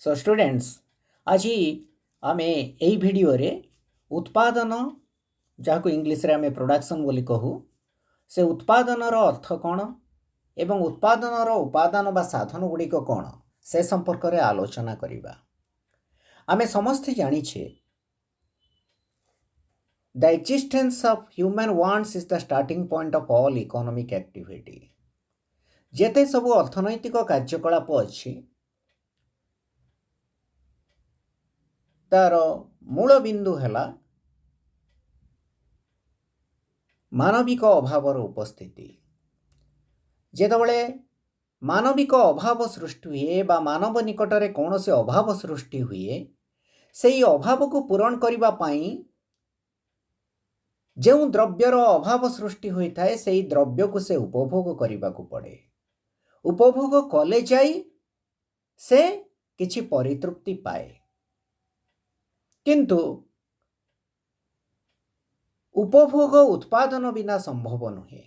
So students आज आम यही भिडियो रे उत्पादन जहाँ को इंग्लिश रे आमे प्रोडक्शन बोली कहू से उत्पादन रो अर्थ कौन एवं उत्पादन रो उपादान बा साधन गुड़िक कौन से संपर्क रे आलोचना करिबा। आमे समस्ते जानिछे the existence of human wants is the starting point of all economic activity. जेते सबु अर्थनैतिक कार्यकलाप अछि तार मूल बिंदु है मानविक अभावर उपस्थिति। जेतबले मानविक अभाव सृष्टि हुए बा मानव निकटरे कौन से अभाव सृष्टि हुए से अभाव को पूरण करिबा पाई जो द्रव्यर अभाव सृष्टि होता है से द्रव्य को से उपभोग करने को पड़े। उपभोग कले जाई से किछि परितृप्ति पाए, किंतु उपभोग उत्पादन बिना संभव नुहे।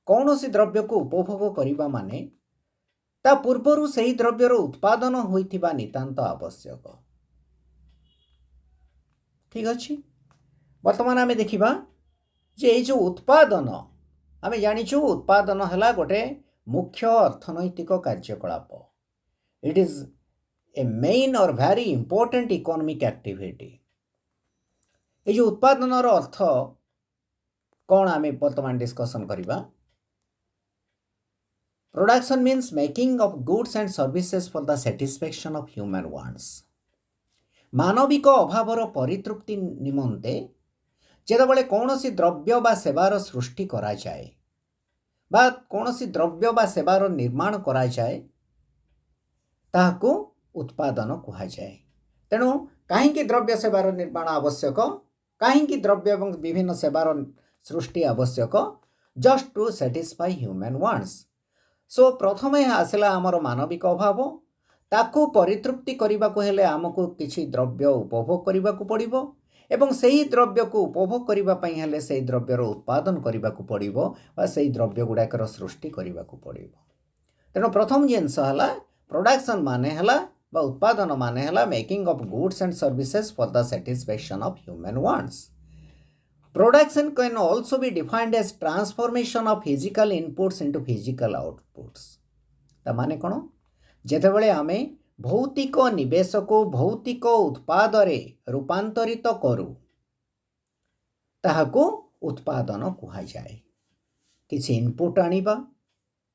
कौन सी द्रव्य को उपभोग करिबा माने ता पूर्वरु सही द्रव्यर उत्पादन होइथिबा नितांत आवश्यक। ठीक अछि। वर्तमान आमे देखिबा जे ए जो उत्पादन आमे जानिछु उत्पादन हला गोटे मुख्य अर्थनैतिक कार्यकलाप। इट इज ए मेन और वेरी इंपोर्टेंट इकोनॉमिक एक्टिविटी। ये जो उत्पादन रो अर्थ कौन आमे वर्तमान डिस्कशन करिबा। Production means making of goods and services for the satisfaction of human wants. मानविक अभावर परितृप्ति निमंते जेतबले कौनसी द्रव्य बा सेवार सृष्टि करा जाए बा कौनसी द्रव्य बा सेवार निर्माण करा जाए ताहाको उत्पादन कहा जाए। तेणु कहीं द्रव्य सेवार निर्माण आवश्यक, कहीं द्रव्य एवं विभिन्न सेवार सृष्टि आवश्यक just to satisfy human wants. So प्रथम आसला आमर मानविक अभाव, ताकू परितृप्ति करने को हेले आमको किछि द्रव्य उपभोग करने को पड़िबो एवं सही द्रव्य को उपभोग करने हेले से द्रव्यर उत्पादन करने को पड़िबो बा सही द्रव्य गुड़ाकर सृष्टि करने को पड़िबो। तेणु प्रथम जिनस हला प्रोडक्शन माने हला बा उत्पादन माने हला making of goods and services for the satisfaction of human wants. Production can also be defined as transformation of physical inputs into physical outputs। ता माने कौन जेतेबेले आमे भौतिक निवेश को भौतिक उत्पाद रे रूपांतरित करू ताहाको उत्पादन कहा जाए। किछि इनपुट आनिबा,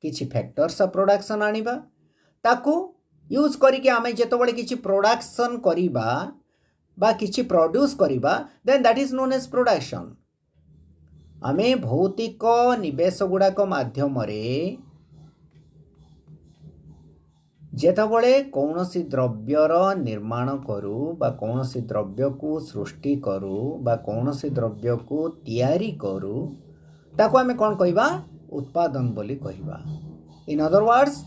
किछि फैक्टर्स ऑफ प्रोडक्शन आनिबा, ताको यूज करिके आमे जेतेबेले किछि प्रोडक्शन करिबा बा किछि प्रोड्यूस करिबा then that is known as production. आमे भौतिक निवेश गुड़ाक माध्यम रे जेतबले कौनसी द्रव्यर निर्माण करू बा कौनसी द्रव्य को सृष्टि करू बा कौनसी द्रव्य को तैयारी करू ताको आमे कौन कहिबा उत्पादन बोली कहिबा। In other words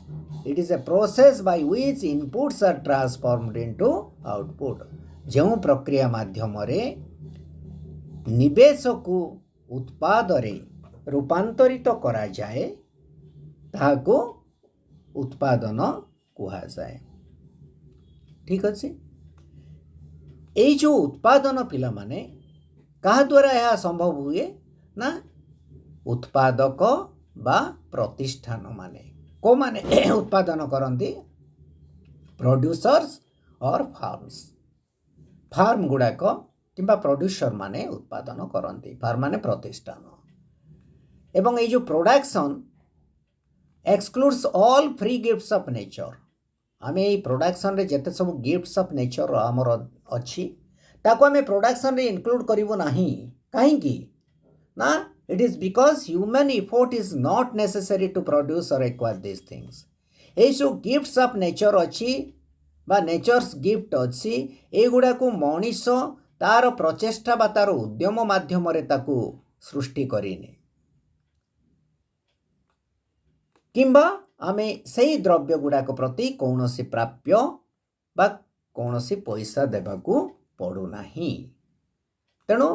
it is a process by which inputs are transformed into output. जो प्रक्रिया माध्यम रे निवेश को उत्पाद रे रूपांतरित करा जाए ताको उत्पादन कहा जाए। ठीक अच्छे। ये जो उत्पादन पिला माने कहा द्वारा यह संभव हुए ना उत्पादक बा प्रतिष्ठान माने को माने उत्पादन करंती प्रोड्यूसर्स और फार्म्स। फार्म गुड़ाक किंबा प्रोड्यूसर माने उत्पादन करंती, फार्म माने प्रतिष्ठान। एवं ये जो production excludes all free gifts of nature. आमे ये प्रोडक्शन रे जेते सब गिफ्ट्स ऑफ नेचर आमर अच्छी ताको आमे प्रोडक्शन रे इंक्लूड करिवो नाही। काहे की ना it is because human effort is not necessary to produce or acquire this things. ये जो गिफ्ट्स ऑफ नेचर अच्छी बा नेचर्स गिफ्ट अच्छी एगुड़ा को मनीष तार प्रचेष्टा बा तार उद्यम माध्यम रे ताकू सृष्टि करिने किंबा आमे सही द्रव्य गुड़ाक प्रति कौनसी प्राप्य बा कौनसी पैसा देबाकू पड़ू नाही। तेणु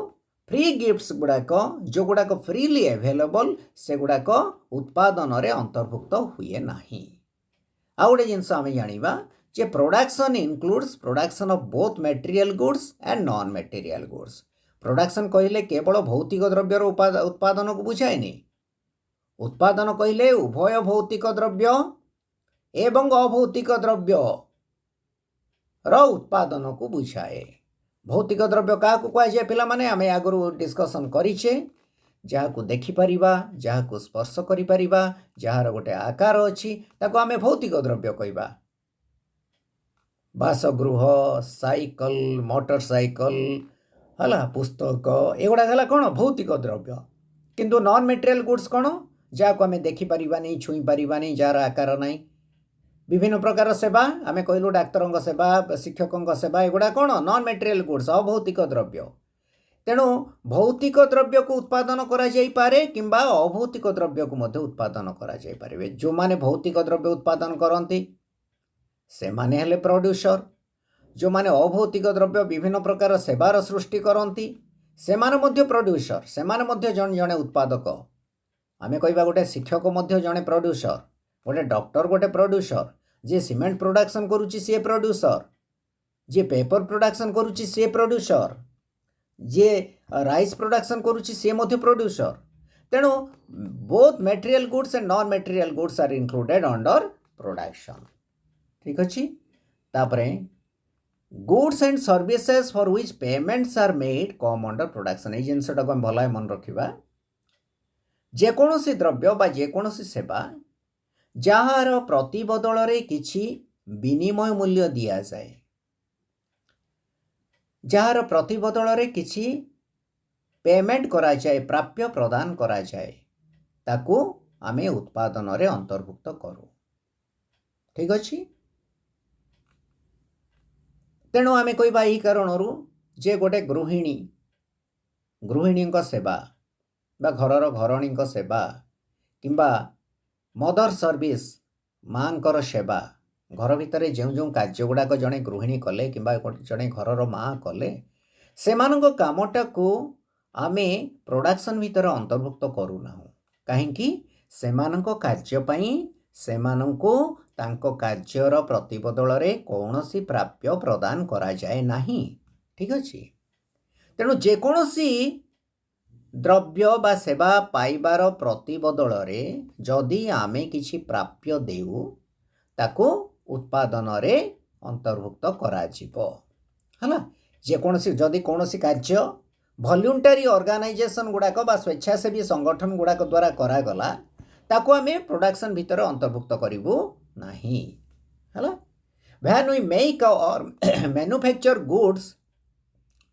फ्री गिफ्ट्स गुड़ाक जो गुड़ाक फ्रीली अवेलेबल से गुड़ाक उत्पादन रे अंतर्भुक्त हुए नाही। आ गोटे जिनस आमे जानिबा जे production includes production of both material goods and non material goods. Production कहले केवल भौतिक द्रव्यर उत्पादन को बुझाएनि। उत्पादन कहले उभय भौतिक द्रव्य एवं अभौतिक द्रव्य उत्पादन को बुझाए। भौतिक द्रव्य क्या कहुए पिला माने आमे आगु डिस्कसन करिछे, जहाँ को देखिपर, जहाँ को स्पर्श कर, जार गोटे आकार अच्छी ताको आमे भौतिक द्रव्य कहवा। बासगृह, साइकल, मोटरसाइकल है, पुस्तक, एगुड़ा गला कौन भौतिक द्रव्य। किंतु नॉन मटेरियल गुड्स कौन, जहाँ को आमे देखिपर नहीं, छुई पार, जार आकार नहीं। विभिन्न प्रकार सेवा आमे कहलु, डाक्तर सेवा, शिक्षकों सेवा, एगुड़ा कौन नॉन मटेरियल गुड्स, अभौतिक द्रव्य। तेणु भौतिक द्रव्य को उत्पादन करा जाई पारे किंबा अभौतिक द्रव्य को मध्य उत्पादन करा जाई पारे। जो माने भौतिक द्रव्य उत्पादन करती से माने हेले प्रोड्यूसर, जो माने अभौतिक द्रव्य विभिन्न प्रकार सेवार सृष्टि करती से माने मध्य प्रोड्यूसर, से माने मध्य जन जने उत्पादक। आमे कहबा गोटे शिक्षक मध्य जने प्रोड्यूसर, गोटे डॉक्टर गोटे प्रोड्यूसर, जे सीमेंट प्रोडक्शन करुच्ची सी प्रोड्यूसर, जे पेपर प्रोडक्शन करुच्ची सी प्रोड्यूसर, जे राइस प्रोडक्शन करुच्ची सी मध्य प्रोड्यूसर। तेणु both material goods and non material goods are included under production. ठीक अच्छे। तापरे goods and services for which payments are made come under production. ये जिनसटा को भल मन रखा, जेकोसी द्रव्य बा जेकोसी सेवा जार प्रतिबदल रे किछि विनिमय मूल्य दिया जाए, जार प्रतिबदल रे किछि पेमेंट करा जाए, प्राप्य प्रदान करा जाए, ताकू आमे उत्पादन रे अंतर्भुक्त करू। ठीक अच्छे। तेणु आमे कहबा यही कारणरू जे गोटे गृहिणी सेवा बा घरर घरणी सेवा किंबा मदर सर्विस माँकर सेवा, घर भितर जो जो कार्य गुड़ाक जड़े गृहिणी कले किंबा जड़े घरर माँ कले, से कामटा को आमे प्रोडक्शन भितर अंतर्भुक्त करूना। कहीं से कार्यपाई से कार्यर प्रतिबदल रे कौनसी प्राप्य प्रदान करा जाए नाही। ठीक अच्छे। तेणु जेकोसी द्रव्य बा सेवा पाइबार प्रतिबदल रे जदि आमे किछि प्राप्य देउ ताको उत्पादन रे अंतर्भुक्त करा जिवो। हला जेकोसी जदि कोनोसी कार्य वॉलंटरी ऑर्गेनाइजेशन गुड़ाक बा स्वेच्छासेवी संगठन गुड़ाक द्वारा करागला ताको आमे प्रोडक्शन भितर अंतर्भुक्त करिवु नाही। हला when we make or manufacture goods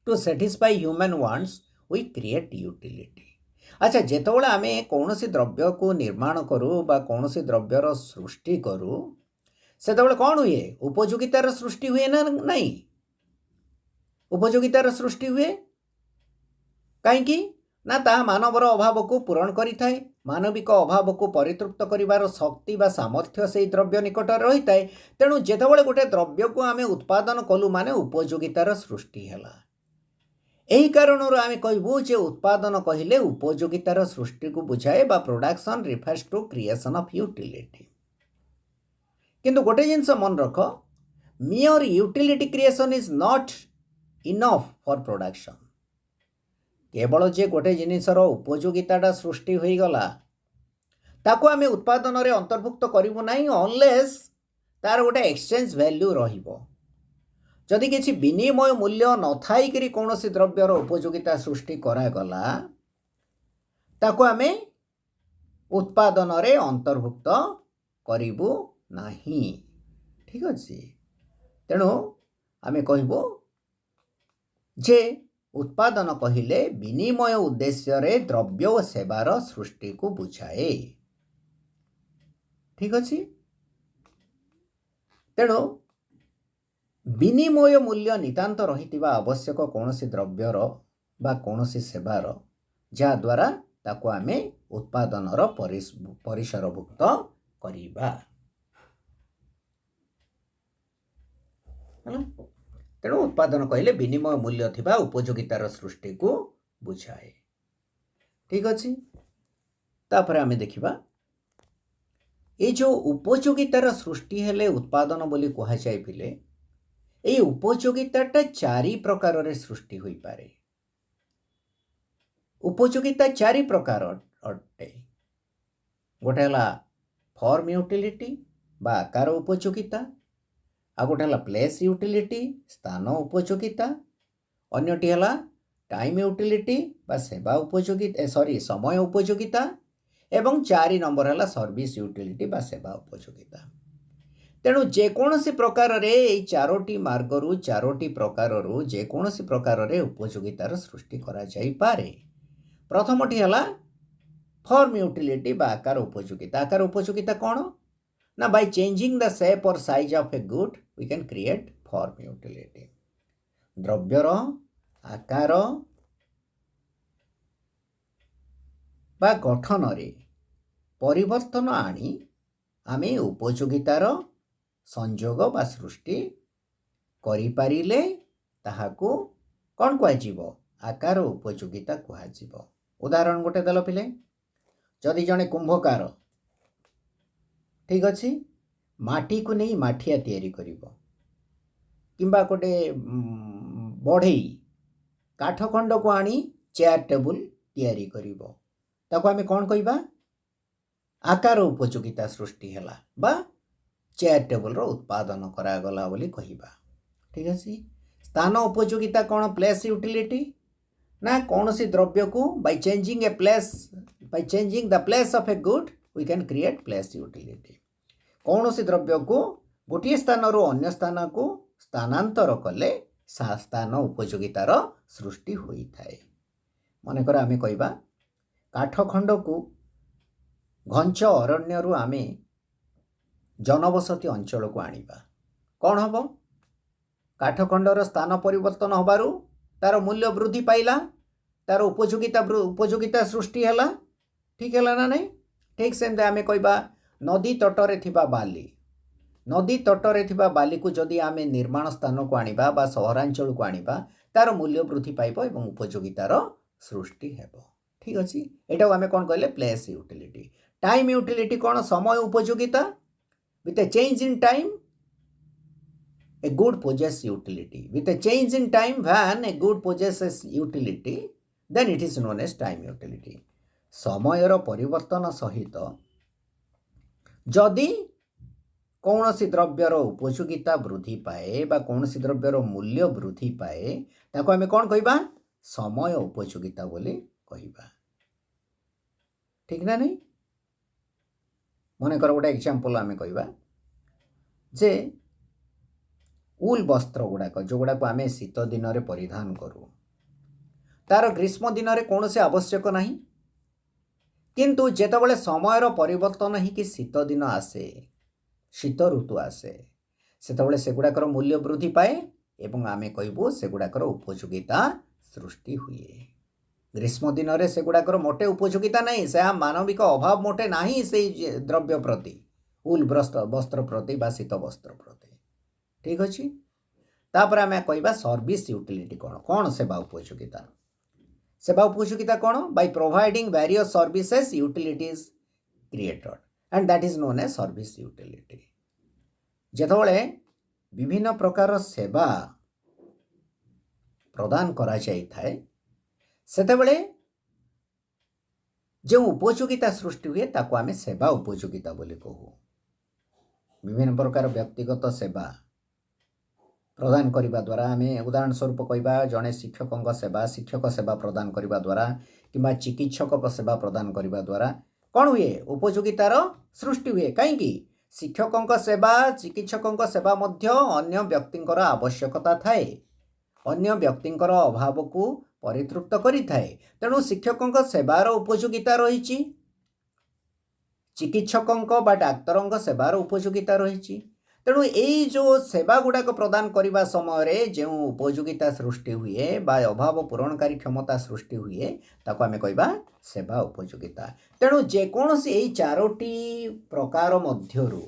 to satisfy human wants we create utility. अच्छा, जेतबेले आमे कौनसी द्रव्य को निर्माण करूँ बा कौनसी द्रव्यर सृष्टि करूँ सेतबेले कौन हुए, उपयोगितार सृष्टि हुए ना नहीं? उपयोगितार सृष्टि हुए। कहीं ना ता मानवर अभाव को पूरण करि थाए, मानविक अभाव को परितृप्त करिवार शक्ति बा सामर्थ्य से द्रव्य निकट रही थाए। तेणु जेतबेले गोटे द्रव्य को आमे उत्पादन कलु माने उपयोगितार सृष्टि हैला। एही कारणରୁ आमे कहबू जे उत्पादन कहिले उपयोगितार सृष्टि को बुझाए बा production refers to creation of utility. किंतु गोटे जिनस मन रख, mere utility creation is not enough for production. केवल जे गोटे जिनिसर उपयोगिताटा सृष्टि होई गला ताको आमे उत्पादन रे अंतर्भुक्त करिवु नाही अनलेस तार गोटे एक्सचेंज वैल्यू रहिबो। जदि किसी विनिमय मूल्य न थाई करी कौनसी द्रव्यर उपयोगिता सृष्टि करागला ताको आमे उत्पादन रे अंतर्भुक्त करिवु नाही। ठीक अच्छे। तेणु आमे कहबो जे उत्पादन कहिले विनिमय उद्देश्य रे द्रव्य और सेवार सृष्टि को बुझाए। ठीक अच्छे। तेणु विनिमय मूल्य नितांत रहितिबा आवश्यक कौनसी द्रव्यर बा कौनसी सेवार जहा द्वारा ताको आमे उत्पादनर परिसरभुक्त करिबा। तेणु उत्पादन कहले विनिमय मूल्य थिबा उपयोगितार सृष्टि को बुझाए। ठीक अच्छे। तापर आमे देखिबा ये जो उपयोगितार सृष्टि हेले उत्पादन बोली कह जाए पिले ये उपयोगिताटा चारि प्रकार रे सृष्टि होई पारे। उपयोगिता चारि प्रकार अटे। गोटे हला फॉर्म यूटिलिटी बा आकार उपयोगिता, आ गोटे हला प्लेस यूटिलिटी स्थान उपयोगिता, अन्यटी हला टाइम यूटिलिटी बा सेवा उपयोगिता सॉरी समय उपयोगिता, एवं 4 नंबर हला सर्विस यूटिलिटी बा सेवा उपयोगिता। तेणु जेकोसी प्रकार रे ये चारोटी मार्गरू चारोटी प्रकाररू जेकोसी प्रकार रे उपयोगितार सृष्टि करा जाई पारे। प्रथमटी हला फॉर्म यूटिलिटी बा आकार उपयोगिता। आकार उपयोगिता कौन ना by changing the shape or size of a good we can create form utility. द्रव्यर आकार बा गठन रे परिवर्तन आनी आमे उपयोगितार संयोग बा सृष्टि करि पारिले ताहाकू कौन कह आकार उपयोगिता कह। उदाहरण गोटे देल पिले जदि जड़े कुंभकार ठीक अच्छे माटी को नहीं माठिया तैयारी करिवो किंबा गोटे बढ़ई काठखंड को आनी चेयर टेबुल तैयारी करिवो ताको आमे कौन कहबा आकार उपयोगिता सृष्टि हैला बा चेयर टेबुल रो उत्पादन करागला बोली कहिबा। ठीक अच्छे स्थान उपयोगिता कौन प्लेस यूटिलिटी ना कौन सी द्रव्य को by changing the place of a good we can create place utility. कौन सी द्रव्य को गोटे स्थान रो अन्य स्थान को स्थानांतर कले स्थान उपयोगितार सृष्टि होई थाए। मनकर आमे कहबा काठखंड को घंच अरण्य रु आमे जनबसती अंचल को आनिबा कौन हम काठखंडर स्थान परिवर्तन होबारु तार मूल्य वृद्धि पाइला तार उपयोगिता सृष्टि हैला। ठीक है ना नहीं ठीक से आमे कहबा नदी तटरे थिबा बाली नदी तटरे थिबा बाली को जदि आमे निर्माण स्थान को आनिबा बा सहरांचल को आनिबा तार मूल्य वृद्धि पाइबो एवं उपयोगितार सृष्टि हेबो। ठीक अछि एटा आमे कोन कहले प्लेस यूटिलिटी। टाइम यूटिलिटी कौन समय उपयोगिता with A change in time a good possess utility with a change in time when a good possesses utility then it is known as time utility। समयर परिवर्तन सहित जदि कौन सी द्रव्यर उपयोगिता वृद्धि पाए बा कौन सी द्रव्यर मूल्य वृद्धि पाए ताको आमे कौन कहबा समय उपयोगिता बोली कहबा। ठीक ना नहीं मन कर गोटे एग्जांपल आमे कहबा जे उल वस्त्र गुड़ाक जो गुड़ाक आम शीत दिन में परिधान करूँ तार ग्रीष्म दिन में कौन से आवश्यक नहीं किंतु जेतबले समयर परिवर्तन ही कि शीत दिन आसे शीत ऋतु आसे सेतबले सेगुड़ाकर मूल्य वृद्धि पाए एवं आमे कहबू सेगुड़ाकर उपयोगिता सृष्टि हुए। ग्रीष्म दिन में सेगुड़ाकर मोटे उपयोगिता नहीं से मानविक अभाव मोटे नहीं से द्रव्य प्रति उल वस्त्र प्रति बा शीत वस्त्र प्रति। ठीक अच्छे तापर आम कहबा सर्विस यूटिलिटी कौन कौन सेवा उपयोगिता। सेवा उपयोगिता कौन by providing various services utilities created and that is known as service utility. जेतबले विभिन्न प्रकार सेवा प्रदान करा जाई थाए सेतेबले जो उपयोगिता सृष्टि हुए ताको आमे सेवा उपयोगिता बोली कहू। विभिन्न प्रकार व्यक्तिगत सेवा प्रदान करने द्वारा आम उदाहरण स्वरूप कहबा जड़े शिक्षकों सेवा शिक्षक सेवा प्रदान करने द्वारा कि चिकित्सक सेवा प्रदान करने द्वारा कौन हुए उपयोगितार सृष्टि हुए। कहीं शिक्षकों सेवा चिकित्सकों सेवा मध्य अन्य व्यक्तिंकर आवश्यकता थाए अन्य व्यक्तिंकर अभाव को परितृप्त करि थाए। तेणु शिक्षकों सेवार उपयोगिता रही चिकित्सकों बा डाक्तरों सेवार उपयोगिता रही। तेणु यही जो सेवा गुड़ाक प्रदान करने समय जो उपयोगिता सृष्टि हुए बा अभाव पूरणकारी क्षमता सृष्टि हुए ताको आमे कहबा सेवा उपयोगिता। तेणु जेकोसी यही चारोटी प्रकार मध्यरु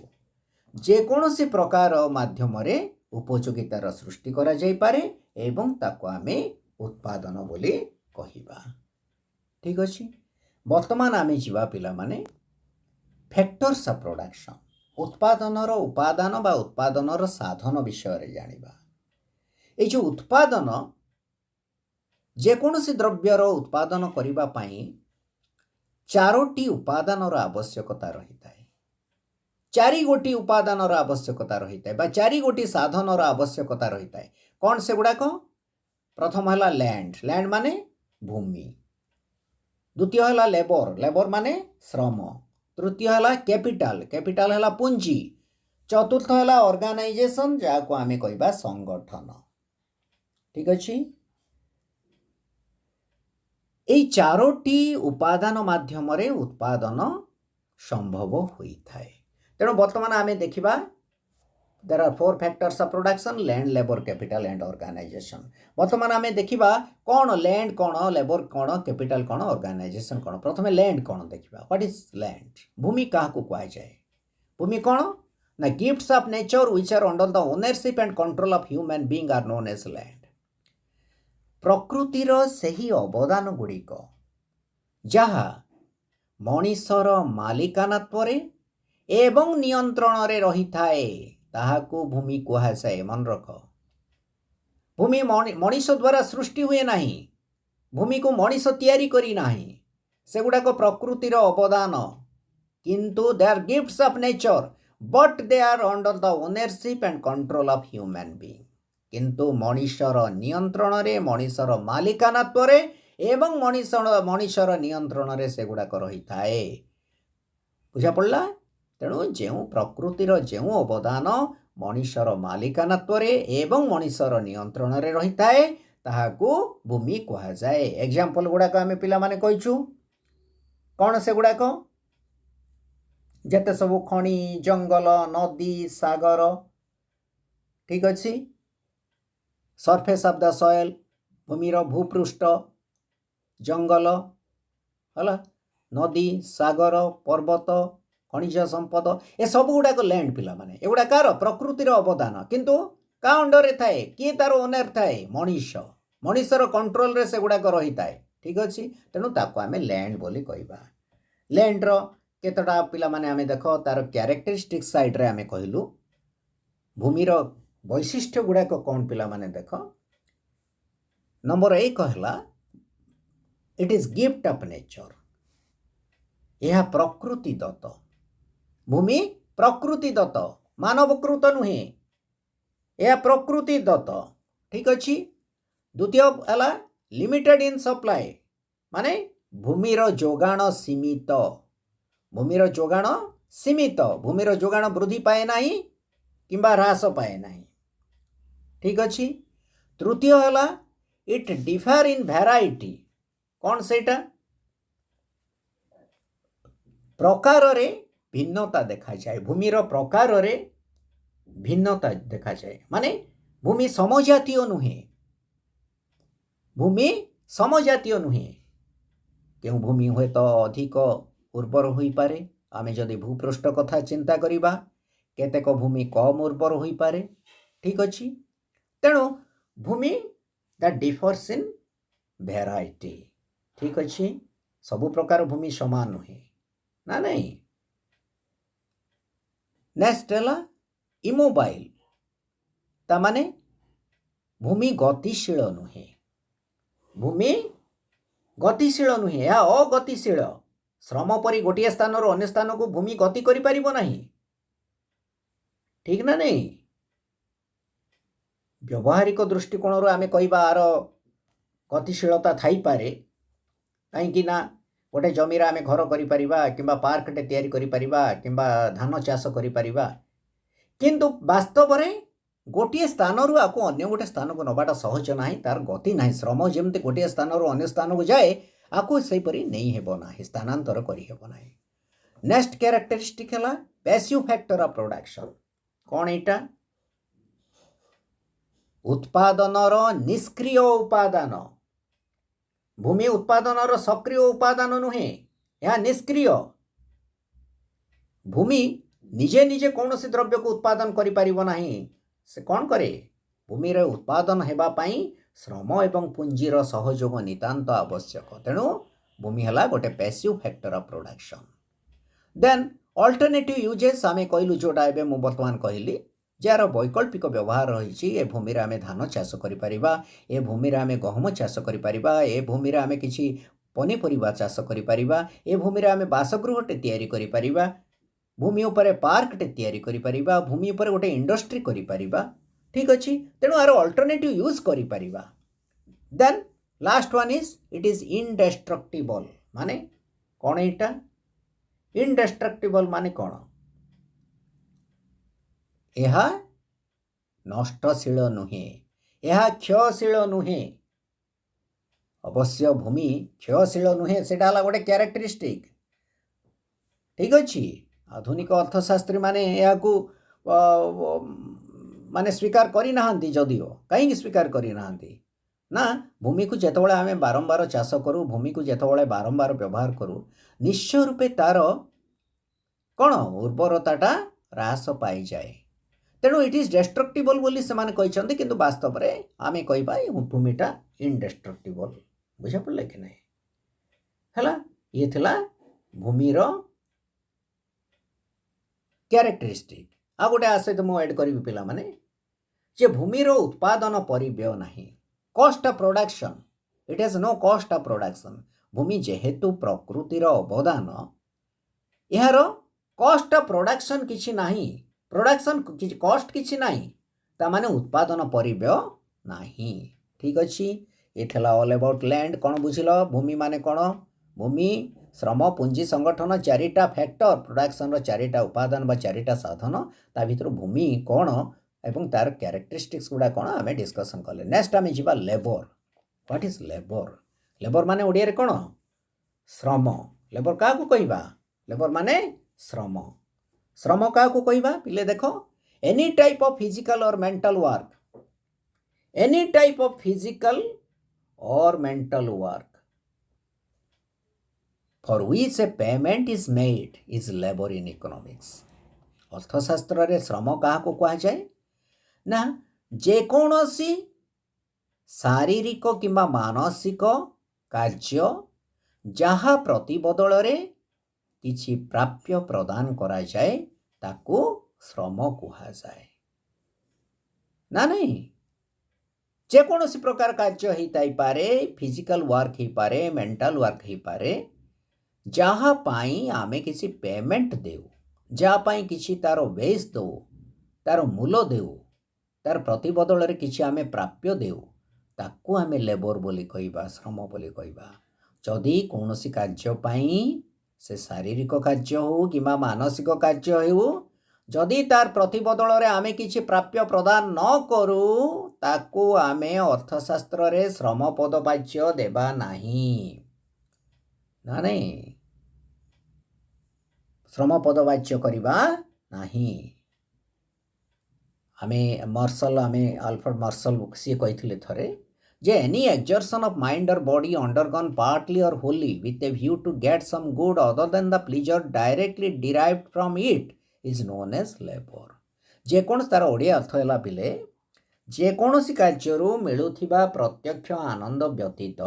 जेकोसी प्रकार माध्यम रे उपयोगितार सृष्टि करा जाई पारे एवं ताको आमे उत्पादन बोली कहिबा। ठीक अछि वर्तमान आमे जीवा पिला माने ଫ୍ୟାକ୍ଟର୍ସ ଅଫ୍ ପ୍ରୋଡକ୍ସନ୍ उत्पादनर उपादान बा उत्पादनर साधन विषय जानिबा। ए जो उत्पादन जेकोसी द्रव्यर उत्पादन करिबा पई चारोटी उपादानर आवश्यकता रही थाए। चारि गोटी उपादानर आवश्यकता रही थाए बा चारि गोटी साधनर आवश्यकता रही थाए। कौन से गुड़ाक? प्रथम है लैंड, लैंड माने भूमि। द्वितीय है लेबर, लेबर माने श्रम। तृतीय है कैपिटाल, कैपिटाल है पुंजी। चतुर्थ है ऑर्गेनाइजेशन जहाँ आमे कहबा संगठन। ठीक अच्छे। এই চাରୋଟି उपादान माध्यम उत्पादन संभव होता है। तेणु बर्तमान आमे देखिबा there are 4 factors of production land labour capital and organisation. बर्तमान आमे देखिबा कौन लैंड कौन लेबर कौन कैपिटल कौन ऑर्गेनाइजेशन कौन। प्रथमे लैंड कौन देखिबा। What is land? भूमि काहा को कहा जाए? भूमि कौन ना gifts of nature which are under the ownership and control of human being are known as land. प्रकृतिर सही अवदान गुड़िक जहा मनीषर मालिकानात्व एवं नियंत्रण रे रही थाए ताहाकू भूमि कुहाଯାଏ। मन रख, भूमि मनीष द्वारा सृष्टि हुए नहीं। भूमि को मनीष तैयारी करी नहीं। सेगुड़ाक प्रकृतिर अवदान, किंतु they are gifts of nature but they are under the ownership and control of human being. किंतु मनीषर नियंत्रण रे मनीषर मालिकानात्व रे एवं मनीषर नियंत्रण रे सेगुड़ाक रही थाए। बुझा पड़ला? तेणु जो प्रकृतिर जो अवदान मनीषर मालिकानात्व रे एवं मनीषर नियंत्रण रे रही थाए ताहाकू भूमि कुहाଯାଏ। एग्जांपल गुड़ाक आमे पिला माने कहिछु। कौन से गुड़ाक? जेते सब खଣି, जंगल, नदी, सागर। ठीक अच्छी। सरफेस ऑफ द सॉइल, भूमिर भूपृष्ठ, जंगल हला, नदी, सागर, पर्वत, खनिज संपद, ए सब गुड़ाक लैंड पिला माने। एगुड़ा कार प्रकृतिर अवदान, किंतु का अंडर रे थाए? किए तार ओनर थाए? मनीष। मनीषर कंट्रोल रे से गुड़ाक रही थाए। ठीक अच्छी। तेणु ताको आमे लैंड बोली कहबा। लैंड रो केतटा पिला माने आमे देखो तार कैरेक्टरिस्टिक साइड रे आमे कहलु। भूमिर वैशिष्ट्य गुड़ाक कौन पिला माने देखो। नंबर 1 कहला it is gift of nature. यह प्रकृति दत्त। भूमि प्रकृति दत्त, मानवकृत नुहे। यह प्रकृति दत्त। ठीक अच्छी। द्वितीय है लिमिटेड इन सप्लाई, माने भूमिर जोगाण सीमित। भूमिर जोगाण सीमित। भूमिर जोगाण वृद्धि पाए नहीं किंबा ह्रास पाए नहीं। ठीक अच्छी। तृतीय है इट डिफर इन वैरायटी। कौन सेटा? प्रकार रे भिन्नता देखा जाए। भूमिर प्रकार रे भिन्नता देखा जाए। माने भूमि समजातीय नुहे। भूमि समजातीय नुहे। क्यों भूमि हुए तो अधिक उर्वर होई पारे। आमे जदि भूपृष्ठ कथा चिंता करिबा केतेक भूमि कम उर्वर होई पारे। ठीक अच्छी। तेणु भूमि दैट डिफर्स इन वैरायटी। ठीक अच्छी। सबु प्रकार भूमि समान नुहे ना नहीं। नेक्स्ट है इमोबाइल। ता माने भूमि गतिशील नुहे। भूमि गतिशील नुहे, या अगतिशील। श्रम परी गोटे स्थान अन्य स्थान को भूमि गति करि परिबो नहीं। ठीक ना नहीं? व्यावहारिक दृष्टिकोण रो आमे कहबा आर गतिशीलता थाई पारे। कहीं ना गोटे जमीर आमे घर करि परिबा किंबा पार्कटे तैयारी करि परिबा किंबा धान चाष करि परिबा, किंतु वास्तव रे गोटे स्थान रु आको अन्य गोटे स्थान को नबाटा सहज नाही। तार गति नाही। श्रम जेमते गोटे स्थान रु अन्य स्थान को जाए आको सही परी नहीं हेबो नाही, स्थानांतर करि हेबो नाही। नेक्स्ट कैरेक्टरिस्टिक है पैसिव फैक्टर ऑफ प्रोडक्शन। कौन एटा? उत्पादनर निष्क्रिय उपादान। भूमि उत्पादनर सक्रिय उपादान नुहे, यह निष्क्रिय। भूमि निजे निजे कौन से द्रव्य को उत्पादन करि परिबो नाही। से कौन करे? भूमि रे उत्पादन हेबा पाई श्रम एवं पुंजीर सहयोग नितांत आवश्यक। तेणु भूमि हला गोटे passive factor of production. Then alternative uses आम कहलु जोटा एवं मुझे बर्तमान कहली जार वैकल्पिक व्यवहार रही ए भूमि आम धान चाष कर ए भूमि आम गहम चाष कर ए भूमि आम कि पनीपरिया चाष कर ए भूमि आम बासगृहटे तैयारी कर भूमि उपर पार्कटे तैयारी कर भूमि उपर गोटे इंडस्ट्री कर ठीक अच्छे तेणु आर अल्टरनेटिव यूज कर then last one it is indestructible माने कौन एटा इनडेस्ट्रक्टिबल माने कौन यह नष्टशील नुहे यह क्षयशील नुहे अवश्य भूमि क्षयशील नुहे से गोटे क्यारेक्टरिस्टिक ठीक अच्छे आधुनिक अर्थशास्त्री माने याकू माने स्वीकार करना जदिओ कहीं स्वीकार करना ना भूमि को जितेबाला आम बारंबार चाष करूँ भूमि को जितेबाला बारंबार व्यवहार करूँ निश्चय रूपे तार कौन उर्वरताटा ह्रास पाई जाए तेणु इट इज डेस्ट्रक्टिबल बोली से माने कहते किंतु वास्तव में आम कह भूमिटा इनडेस्ट्रक्टिबल बुझा पड़े कि नहीं है ये थिला भूमिर क्यारेक्टरिस्टिक आ गोटे आसे तो मुझे एड करी पिला माने जे भूमिर उत्पादन परिव्यय नहीं cost of production it has no cost of production भूमि जेहेतु प्रकृतिर अवदान यार कॉस्ट ऑफ प्रोडक्शन किछि नाही प्रोडक्शन कॉस्ट किछि नाही ता माने उत्पादन परिव्यय नाही ठीक अच्छी ये थिला ऑल अबाउट लैंड कौन बुझिल भूमि माने कौन भूमि श्रम पुंजी संगठन चारिटा फैक्टर प्रोडक्शन चारिटा उपादान बा चारिटा साधन ता भितर भूमि कौन एवं तार क्यारेक्टरिस्टिक्स गुड़ा कौन आम डिस्कसन कले नेक्स्ट आम जा labour what is labour labour माने ओडिया रे कौन श्रम लेबर क्या कहवा लेबर माने श्रम श्रम क्या कहवा पिले देख any type of physical or mental work any type of physical or mental work for which a payment is made is labour in economics अर्थशास्त्र रे श्रम क्या कह जाए ना जेकोसी शारीरिक किंबा मानसिक कार्य जहाँ प्रतिबदल रे किछि प्राप्य प्रदान करा जाए ताकू श्रम कहा जाए ना नहीं जेकोसी प्रकार कार्य होता पारे फिजिकल वर्क हो पारे मेंटल वर्क हो पारे जहाँ पाई आमे किसी पेमेंट देऊ जहाँ पाई किसी तार वेज दो तार मूल देऊ तार प्रतिबदल रे किछि आमे प्राप्य देऊ ताकू आमे लेबर बोली कहबा श्रम बोली कहबा जदि कौनसी कार्य पाई से शारीरिक कार्य हो कि मानसिक कार्य हो जदि तार प्रतिबदल रे आमे किछि प्राप्य प्रदान न करू ताकू आमे अर्थशास्त्र रे श्रम पदवाच्य देबा नाही ना नहीं श्रम पदवाच्य करबा नाही आमे मार्शल आमे अल्फ्रेड मार्शल सी कही थरे जे any exertion of mind or body undergone partly or wholly with a view to get some good other than the pleasure directly derived from it is known as labour जेकोन तार ओडिया अर्थ है पिले जेकोसी कार्य मिलुथिबा प्रत्यक्ष आनंद व्यतीत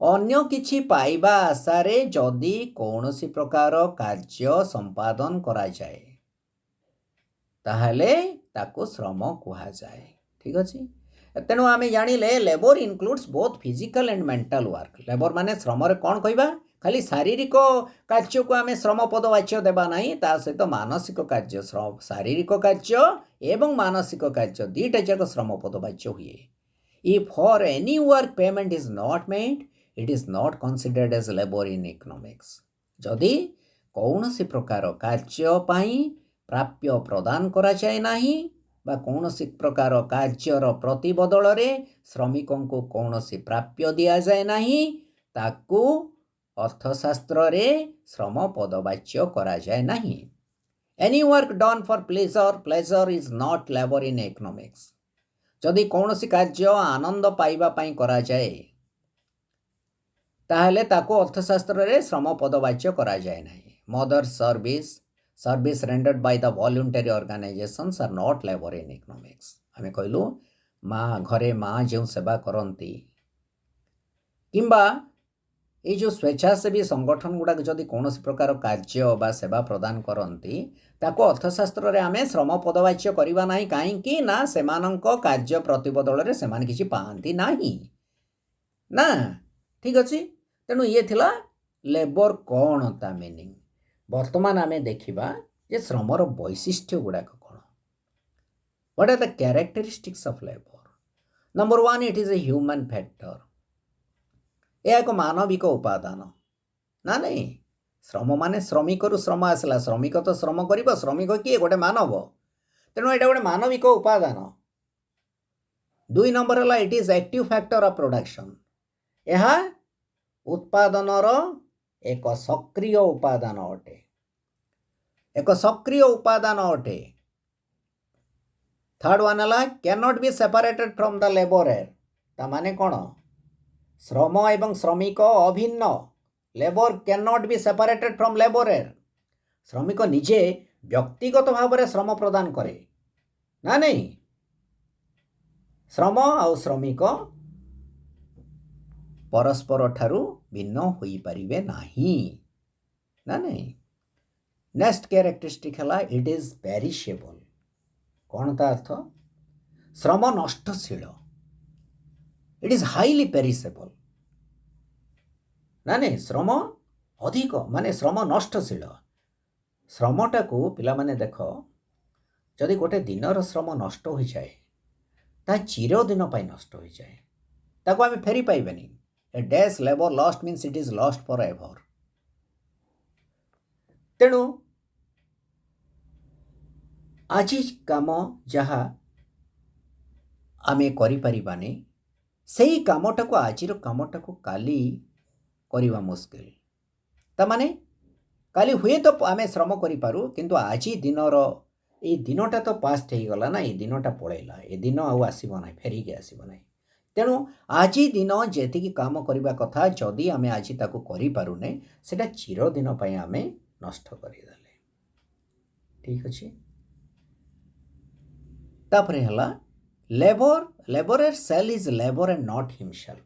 अन्य किछि पाइबा आशारे जदि कौनसी प्रकार कार्य संपादन करा जाए ताहले ताको श्रम कहा जाए ठीक अच्छे तेणु आम जानिले labour includes both physical and mental work labour माने श्रम रे कौन कहबा खाली शारीरिक कार्य को आम श्रम पदवाच्य देबा नहीं ता सहित मानसिक कार्य श्रम शारीरिक कार्य एवं मानसिक कार्य दुईटा जाक श्रम पदवाच्य हुए if for any work payment is not made it is not considered as labour in economics जदि कौनसी प्रकार कार्य पाई प्राप्य प्रदान करा जाए नाही बा कौनसी प्रकार कार्यर प्रतिबदल रे श्रमिकों को कौनसी प्राप्य दिया जाए नाही ताकू अर्थशास्त्र रे श्रम पदवाच्य करा जाए नाही any work done for pleasure is not labour in economics जदि कौनसी कार्य आनंद पाइबा पाई करा जाए ताहले ताको अर्थशास्त्र रे श्रम पदवाच्य करा जाए नाही mother service rendered by the voluntary organisations are not labour in economics आमे कहलु माँ घरे माँ जो सेवा करती किंबा ये जो स्वेच्छासेवी संगठन गुड़ाक जदि कौन प्रकार कार्य बा सेवा प्रदान करती ताको अर्थशास्त्र रे आमे श्रम पदवाच्य करवा ना कहीं ना सेमानंक कार्य प्रतिबदल रे सेमान किछि पाआंती नाही ना ठीक अछि। तेणु ये थिला लेबर कौन ता मीनिंग। वर्तमान आमे देखिबा जे श्रमर वैशिष्ट्य गुड़ाक कौन। What are the characteristics of labour. Number 1 it is a human factor. यह एक मानविक उपादान ना नहीं। श्रम माने श्रमिक श्रम आसला श्रमिक तो श्रम कर श्रमिक किए गोटे मानव तेणु यहाँ गोटे मानविक उपादान। 2 नंबर है it is active factor of production. यह उत्पादनर एक सक्रिय उपादान अटे एक सक्रिय उपादान अटे। थर्ड वन है can not be separated from the labourer. ता माने कौन श्रम एवं श्रमिक अभिन्न। Labour can not be separated from labourer. श्रमिक निजे व्यक्तिगत भाव में श्रम प्रदान करे ना नहीं। श्रम और श्रमिक परस्पर ठारू भिन्न होई परिबे नाही ना नहीं। नेक्स्ट कैरेक्टरिस्टिक है इट इज पेरिशेबल। कौन ता अर्थ श्रम नष्टशील। इट इज हाईली पेरिशेबल ना नहीं। श्रम अधिक माने श्रम नष्टशील। श्रमटा को पिला माने देख जदि गोटे दिनर श्रम नष्ट हो जाए ता चिर दिन पाई नष्ट हो जाए ताको आमे फेरी पाइबेनी। A day's labour lost means it is lost forever. तेणु आज काम जहाँ आमे करि परिबानी सेही कामटा को आजिर कामटा को काली करिवा मुश्किल। ता माने काली हुए तो आमे श्रम करि पारू किंतु आज दिनर ये दिनटा तो पास्ट हो गला ना। ये दिनटा पळैला ये दिन आउ आसीबो ना फेरिके आसीबो ना। तेणु आज दिन जेतिकी काम करबा कथा जदि आमे आज ताको करि पारुने सेटा चिर दिन पई आमे नष्ट करि देले ठीक अछि। तापरे हला labourer sell his labour and not himself.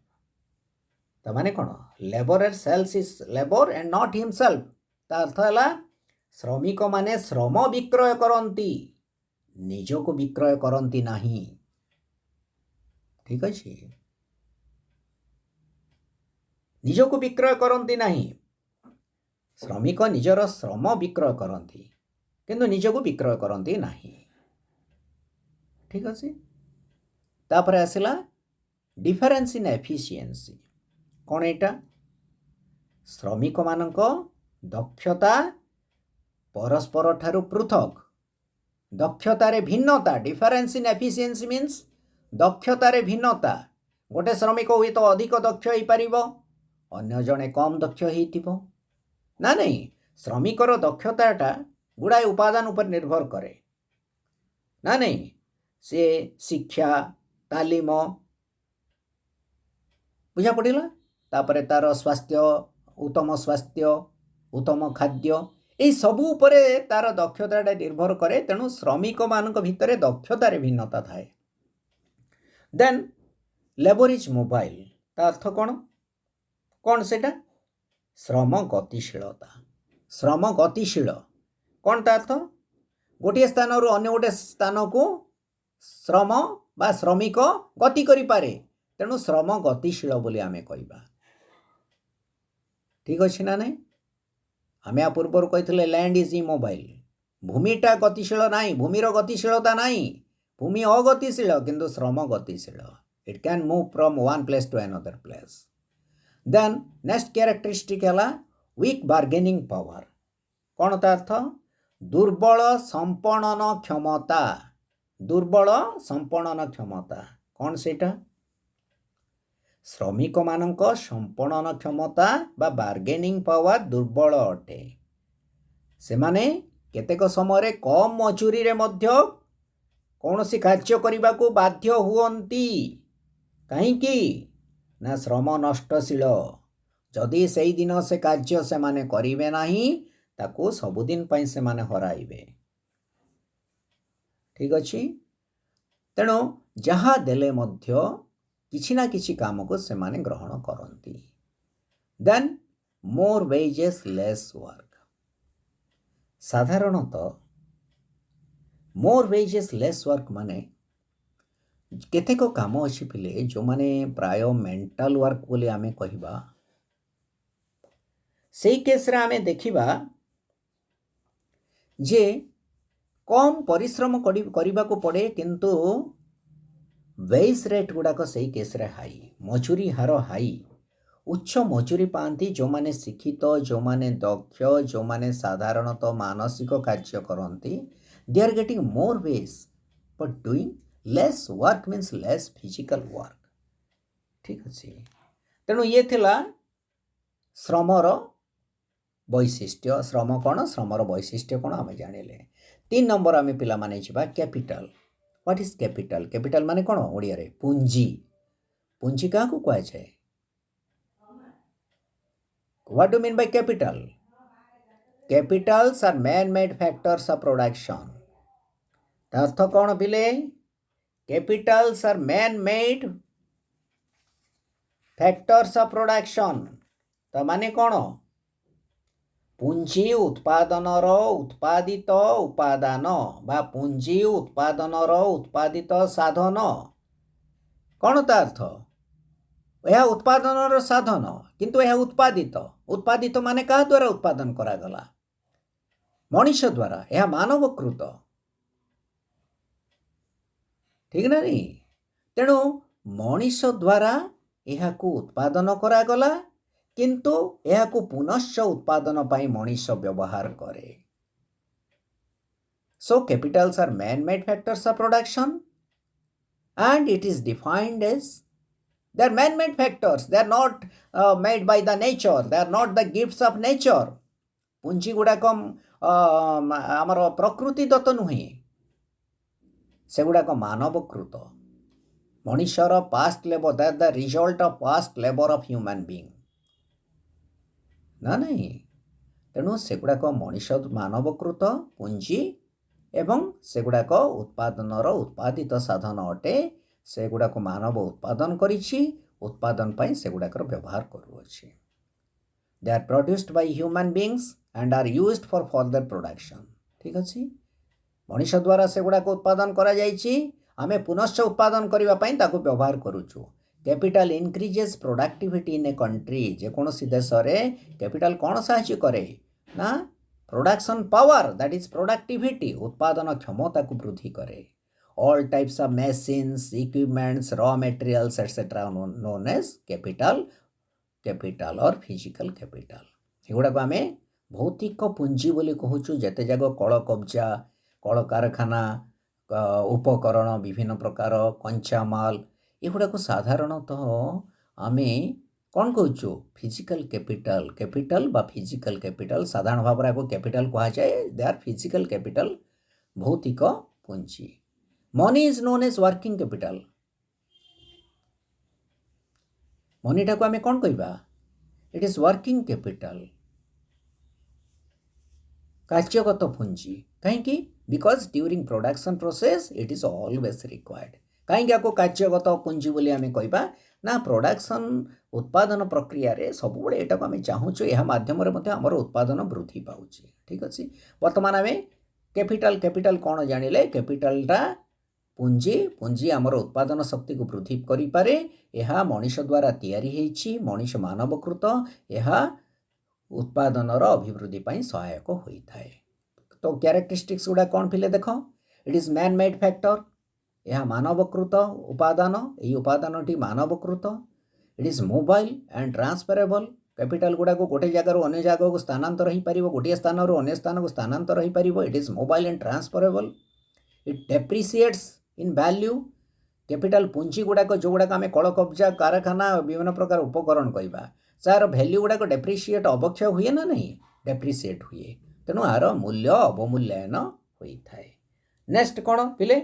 ता माने कोन labourer sells his labour and not himself. ता अर्थ हला श्रमिक माने श्रम विक्रय करती निजको विक्रय करती नहीं ठीक अच्छे। निजको विक्रय करती नहीं। श्रमिक निजर श्रम विक्रय करती किंतु निजको विक्रय करती नहीं ठीक अच्छे। तापर आसला डिफरेंस इन एफिशिएंसी। कौन एटा श्रमिक मानक दक्षता परस्पर ठारू पृथक। दक्षतार भिन्नता डिफरेंस इन एफिशिएंसी मीन्स दक्षतार भिन्नता। गोटे श्रमिक हुए तो अधिक दक्ष हो पारिबो अन्य जने कम दक्ष हो ना नहीं। श्रमिकर दक्षताटा गुड़ाए उपादान उपर निर्भर करे ना नहीं। से शिक्षा तालीम बुझा पड़ा। तापरे तार स्वास्थ्य उत्तम खाद्य ये सबू उपरे तार दक्षताटा निर्भर करे। तेणु श्रमिक मानक भितर दक्षतार भिन्नता थाए। Then labour is mobile. ता अर्थ कौन कौन सेटा श्रम गतिशीलता। श्रम गतिशील कौन ता अर्थ गोटे स्थान रु अन्य गोटे स्थान को श्रम बा श्रमिक गति करि पारे। तेणु श्रम गतिशील बोली आमे कहबा ठीक अछि ना नहीं। आमे पूर्वर कही लैंड इज इमोबाइल। भूमिटा गतिशील नाई भूमिर गतिशीलता नाई। भूमि अगतिशील किंतु श्रम गतिशील। It can move from one place to another place. Then next characteristic है वीक बार्गेनिंग पावर। कौन ता अर्थ दुर्बल संपणन क्षमता। दुर्बल संपणन क्षमता कौन सेटा श्रमिक मानक संपणन क्षमता बा बार्गेनिंग पावर दुर्बल अटे। से माने केतेक समय कम मजूरी रे मध्य कौन सी कार्य करने को बाध्य हुअंती कहीं ना श्रम नष्टशील। जदि से दिन से कार्य से माने करिवे नाही ताको सबुदिन पई से माने हराइबे ठीक अच्छी। तेणु जहाँ देले मध्य किछि ना किछि काम को से माने ग्रहण करती। देन मोर वेजेस लेस वर्क। साधारणतः मोर वेजेस लेस वर्क माने केतेक काम अच्छी पिले जो माने प्राय मेंटल वर्क बोली आमे कहिबा से केस रे आमे देखिबा जे कम परिश्रम करने को पड़े किंतु वेज रेट गुड़ाक से केस रे हाई मजूरी हार हाई उच्च मजूरी पाती जो माने शिक्षित जो माने दक्ष जो माने साधारणतः मानसिक कार्य करती they are getting more wage but doing less work means less physical work. ठीक अच्छे तेणु ये थिला श्रमर वैशिष्ट्य श्रम कौन श्रमर वैशिष्ट्य कौन आम जानिले। 3 नंबर आम पिला माने जिबा capital. What is capital? Capital माने कौन ओडिया रे पूंजी। पूंजी क्या को कहा जाए? What do mean by capital? Capitals are man made factors of production. अर्थ कौन पिले? Capitals are man made factors of production. तो माने कौन? पुंजी उत्पादनर उत्पादित उपादान बा पुंजी उत्पादनर उत्पादित साधन। कौन ता अर्थ? यह उत्पादनर साधन किंतु यह उत्पादित उत्पादित माने क्या द्वारा उत्पादन करागला? मनुष्य द्वारा। यह मानवकृत। ठीक ना नहीं? तेणु मनुष्य द्वारा यह उत्पादन करागला किंतु यह पुनश्च उत्पादन पाई मनुष्य व्यवहार करे। So capitals are man made factors of production and it is defined as they are man made factors, they are not made by the nature, they are not the gifts of nature। पुंजी गुड़ाक आमर प्रकृति दत्त नुहे से गुड़ाक मानवकृत मनुष्यर past labour that the result of past labour of human being ना नहीं। तेणु से गुड़ाक मनुष्य मानवकृत पुंजी एवं से गुड़ाक उत्पादनर उत्पादित साधन अटे। से गुड़ाक मानव उत्पादन करिछि उत्पादन पाई से गुड़ाकर व्यवहार करूछि। They are produced by human beings and are used for further production. ठीक अछि मनुष्य द्वारा से गुड़ाक उत्पादन करा जाइछि आमे पुनश्च उत्पादन करबा पाई ताको व्यवहार करूछु। Capital increases productivity in a country. जे कोनोसी देश रे कैपिटल कोन सहायता करे ना production power that is productivity उत्पादन क्षमता को वृद्धि करे। All types of machines equipments raw materials et cetera known as capital capital or physical capital एगुड़ा को आम भौतिक पुंजी बोली कहूँ। जेते जाग कल कब्जा कल कारखाना उपकरण विभिन्न प्रकार कंचामाल एगुड़ा को साधारणतः आम कौन कहूँ फिजिकल कैपिटल कैपिटल बा फिजिकल कैपिटल साधारण भाव में कैपिटल कहा जाए। दे आर फिजिकल कैपिटल भौतिक पुंजी। Money is known as working capital. मनीटा को आम कौन कहबा? इट इज वर्किंग कैपिटल कार्यगत पुंजी। कहीं because during production process it is always required. कहीं आपको कार्यगत पुंजी बोली आम कहबा ना प्रोडक्शन उत्पादन प्रक्रिया रे सब बड़े एटा को आम चाहूँ यह माध्यम आमर उत्पादन वृद्धि पाऊँ। ठीक अच्छे बर्तमान आम कैपिटल कैपिटल कौन जानिले? कैपिटलटा पुंजी पुंजी आमर उत्पादन शक्ति को वृद्धि करें। यह मनुष्य द्वारा तैयारी होइछि मनुष्य मानवकृत यह उत्पादनर अभिवृद्धि पाई सहायक होता है। तो कैरेक्टरिस्टिक्स गुड़ा कौन फिले देख it is man made factor यह मानवकृत उपादान यही उपादान मानवकृत। It is mobile and transferable capital गुड़ा को गोटे जगार अन्य जगह को स्थानांतर हो पार गोटे स्थान अन्य स्थान को स्थानांतर हो पार। It is mobile and transferable. It depreciates in value capital पुंजी गुड़ाक जो गुड़ाक आम कल कब्जा कारखाना विभिन्न प्रकार उपकरण कहवा सार भैल्यू गुड़ाक डेप्रिसिएट अवक्षय हुए ना नहीं डेप्रिसिएट हुए। तेणु यार मूल्य अवमूल्यन होता है। नेक्स्ट कौन पिले?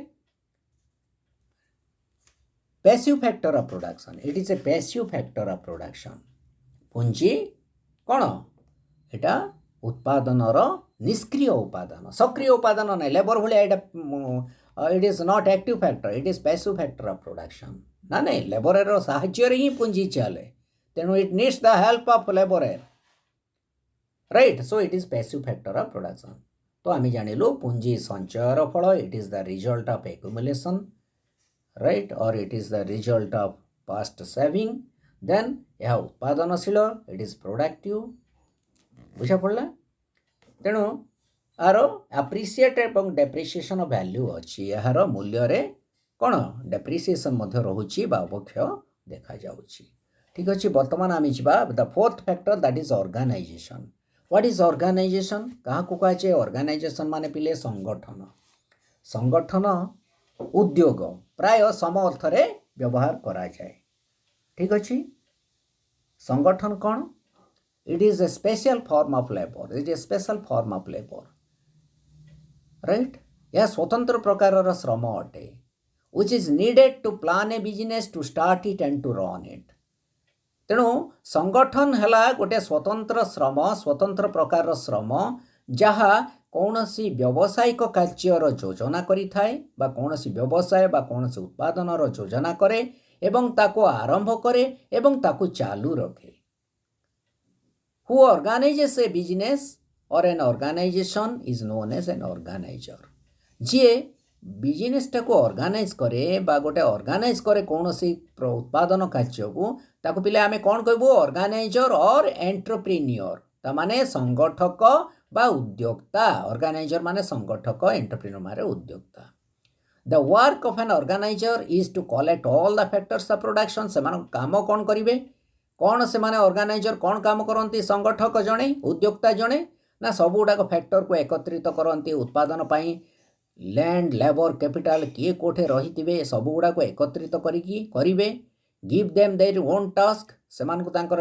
Passive factor of production. It is A passive factor of production. पुंजी कौन एटा उत्पादनर निष्क्रिय उपादान सक्रिय उपादान ना labour Bhaya it is not active factor it is passive factor of production ना नहीं लेबर साहाय्य ही पुंजी चले। ତେଣୁ it needs the help of laborer, right? So it is passive factor of production. तो आम जानिलु पुंजी संचयर फल, it is the result of accumulation, right? or it is the result of past saving. then यह उत्पादनशील, it is productive. बुझा पड़ला? तेणु are appreciate एवं depreciation value अच्छी, यार मूल्य रे कौन डेप्रिसिएशन मध्य रहुची बा अवक्षय देखा जाउची. ठीक अच्छे. बर्तमान आम जा the fourth factor, that is organisation. What is organisation? क्या कहुए ऑर्गेनाइजेशन माने पिले संगठन. संगठन उद्योग प्राय सम अर्थ रे व्यवहार करा जाए. ठीक अच्छे. संगठन कौन? It is a special form of labor. It is a special form of labor. Right? यह स्वतंत्र प्रकार श्रम अटे, which is needed to plan a business, to start it and to run it. तेणु संगठन है गोटे स्वतंत्र श्रम, स्वतंत्र प्रकार श्रम जहाँ कौनसी व्यावसायिक कार्यर योजना करि थाए बा कौनसी व्यवसाय बा कौनसी उत्पादन योजना करे एवं ताको आरंभ करे एवं ताको चालू रखे. Who organizes a business or an organization is known as an organizer. J business टाको ऑर्गेनाइज करे बा गोटे ऑर्गेनाइज करे कौनसी उत्पादन कार्य को ताको पिले आमे कौन कहबो? ऑर्गेनाइजर और एंटरप्रेन्योर. ता माने संगठक बा उद्योक्ता. ऑर्गेनाइजर माने संगठक, एंटरप्रेन्योर माने उद्योक्ता. The work of an organizer is to collect all the factors of production. से मान काम कौन करिवे? कौन से माने ऑर्गेनाइजर कौन काम करती? संगठक जड़े, उद्योक्ता जड़े ना सब गुड़ाक फैक्टर को एकत्रित करती उत्पादन पाई. लैंड, लेबर, कैपिटाल किए कोठे रही थे सब गुड़ाक एकत्रित करेंगे. Give them their own task, से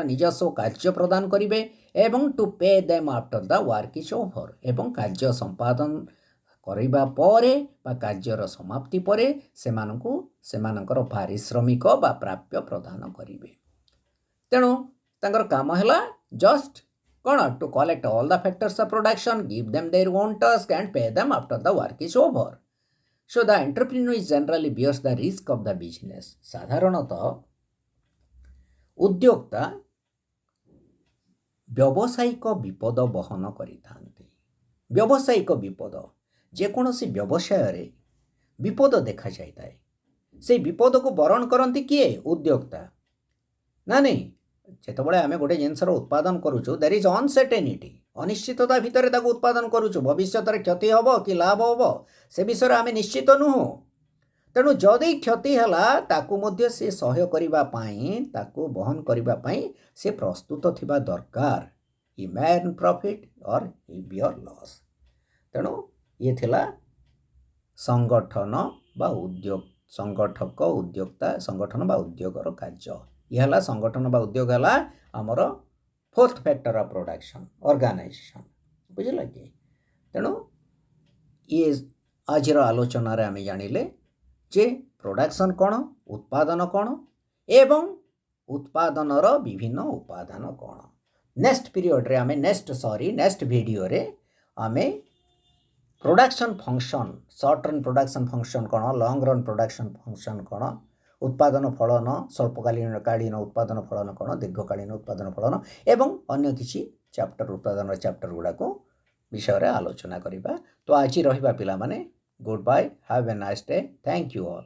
निजस्व कार्य प्रदान करेंगे. एवं to pay them after the work is over, एवं कार्य संपादन करबा परे बा कार्यर समाप्ति परे सेमानकर पारिश्रमिक बा प्राप्य प्रदान करेंगे. तेणु तांकर काम है जस्ट कौन? To collect all the factors of production, give them their own task and pay them after the work is over. So the entrepreneur is generally bears the risk of the business. साधारणतः उद्योक्ता व्यावसायिक विपद बहन करिथांती. व्यावसायिक विपद जेकोसी व्यवसाय विपद देखा जाए से विपद को बरण करती किए? उद्योक्ता ना. नहीं, जितेबाला आम गोटे जिनसर उत्पादन करुचु, देयर इज अनसर्टेनिटी, अनिश्चितता भितर ताको उत्पादन करुचु. भविष्य क्षति हम कि लाभ हम से विषय आम निश्चित नुह. तेणु जदि क्षति है ताकू मध्य से सहय करने ताकू बहन करने से प्रस्तुत थिबा दरकार. इ मे अर्न प्रॉफिट और इ बियर लॉस. तेणु ये थिला संगठन बा उद्योग, संगठक उद्योक्ता, संगठन बा उद्योगर कार्य. यह है संगठन बा उद्योग है आमर fourth factor of production, organisation. बुझल कि? तेणु ये आज आलोचन आम जानिले जे प्रोडक्शन कौन, उत्पादन कौन एवं उत्पादनर विभिन्न उपादान कौन. नेक्स्ट पीरियड रे आमे नेक्स्ट वीडियो रे आमे production function, short run production function कौन, लॉन्ग रन प्रोडक्शन फंक्शन कौन, उत्पादन फलन, स्वल्पकालीन उत्पादन फलन कौन, दीर्घकालीन उत्पादन फलन एवं अन्य किसी चैप्टर उत्पादन चैप्टर गुड़ाक विषय रे आलोचना करिबा. तो आज रहिबा पिला माने goodbye, have a nice day, thank you all.